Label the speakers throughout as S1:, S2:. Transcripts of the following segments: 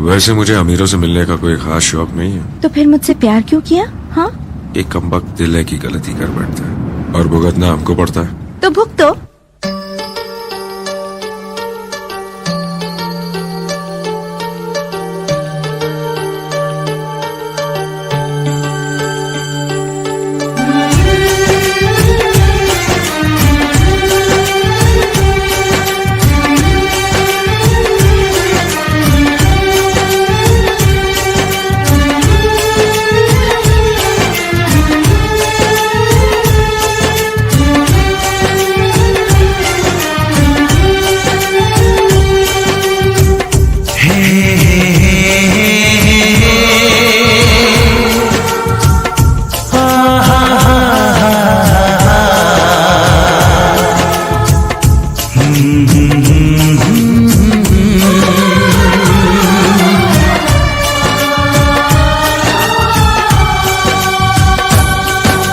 S1: वैसे मुझे अमीरों से मिलने का कोई खास शौक नहीं है।
S2: तो फिर मुझसे प्यार क्यों किया? हाँ,
S1: एक कमबख्त दिल है की गलती कर बैठता है और भुगतना हमको पड़ता है।
S2: तो भुगतो।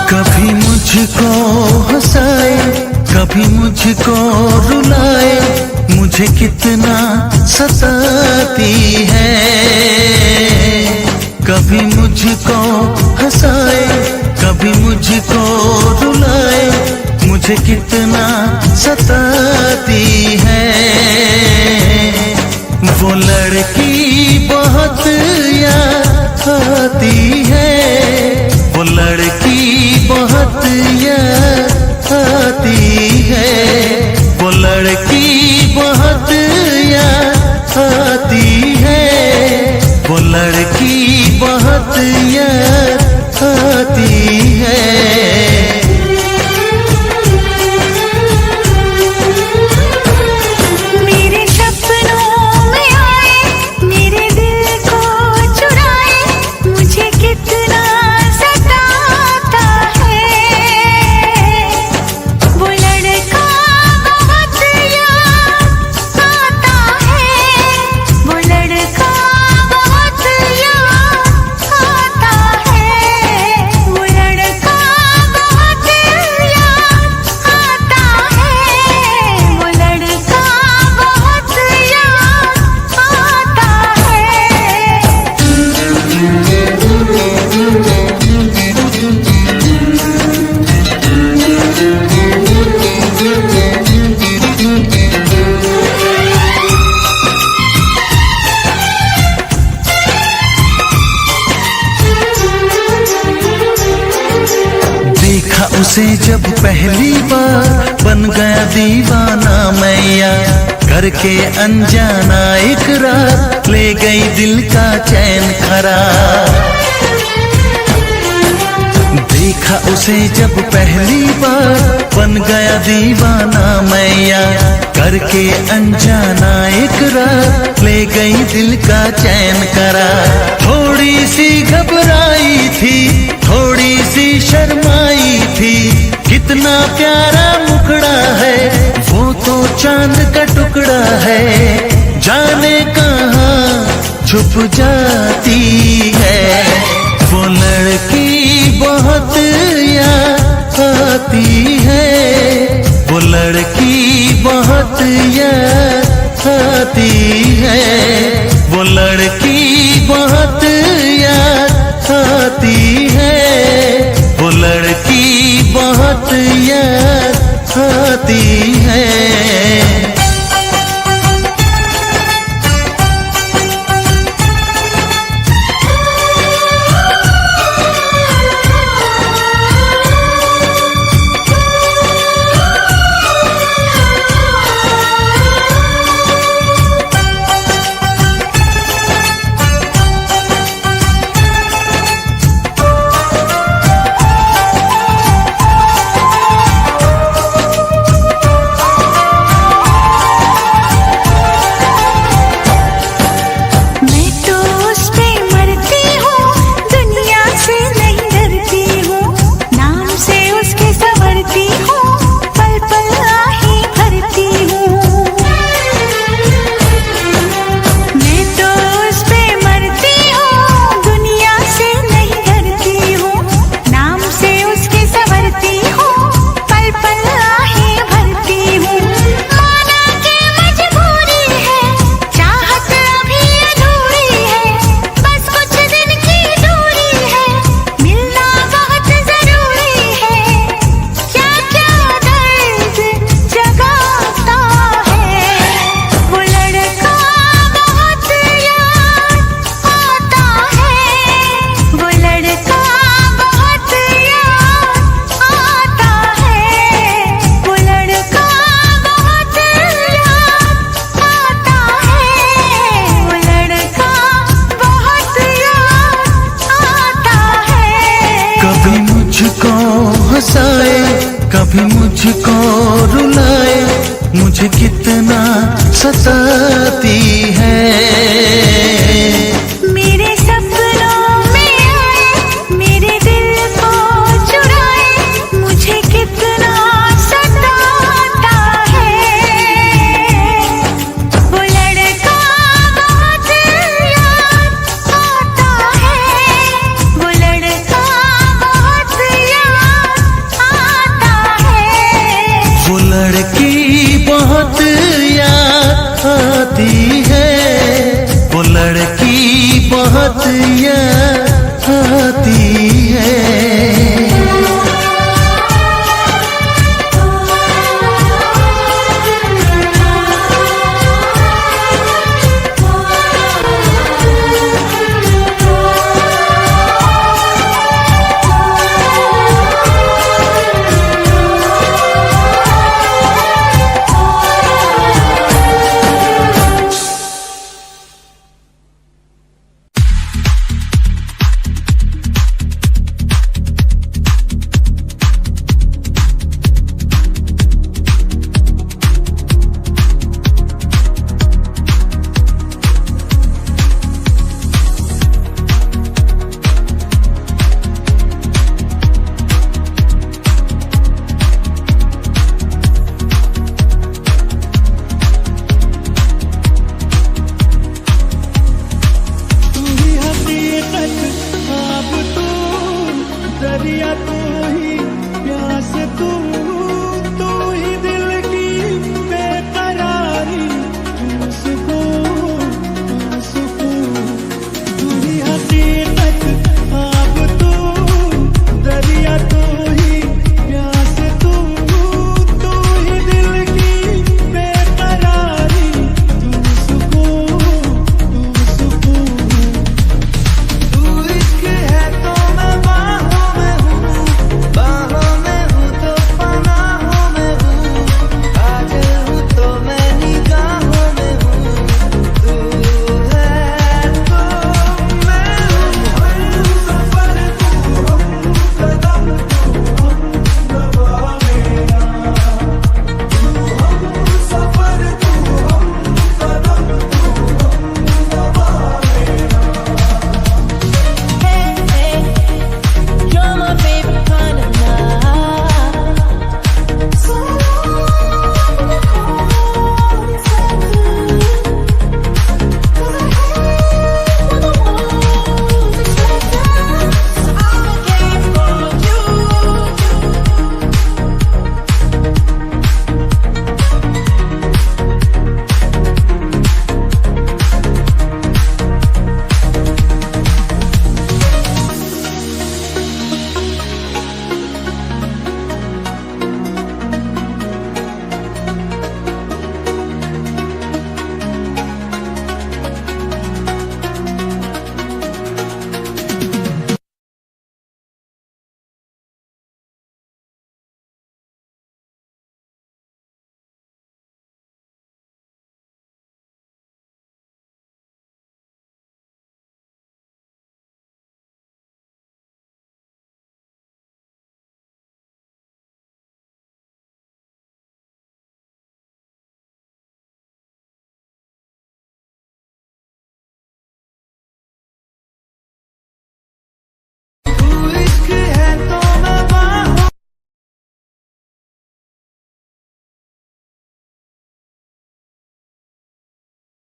S3: कभी मुझको हंसाए, कभी मुझको रुलाए, मुझे कितना सताती है। कभी मुझको हंसाए, कभी मुझको रुलाए, मुझे कितना सताती है। वो लड़की बहुत याद आती है, वो लड़की बहुत याद आती है, वो लड़की बहुत याद आती है, वो लड़की बहुत याद आती है। उसे जब पहली बार बन गया दीवाना मैया, करके अनजाना इकरार ले गई दिल का चैन खरार। देखा उसे जब पहली बार बन गया दीवाना मैया, करके अनजाना इकरार ले गई दिल का चैन करार। थोड़ी सी घबराई थी, थोड़ी सी शर्माई थी, कितना प्यारा मुखड़ा है, वो तो चांद का टुकड़ा है, जाने कहाँ छुप जाती है। वो लड़की बहुत याद आती है, वो लड़की बहुत याद आती है, वो लड़की बहुत याद आती है, वो लड़की बहुत याद आती है। कभी मुझको रुलाए, मुझे कितना सताती है।
S4: मेरे सपनों में आए, मेरे दिल को चुराए, मुझे कितना सताता है। वो लड़का बहुत याद आता है, वो लड़का बहुत याद आता है।
S3: वो लड़की बहुत याद आती है, वो लड़की बहुत याद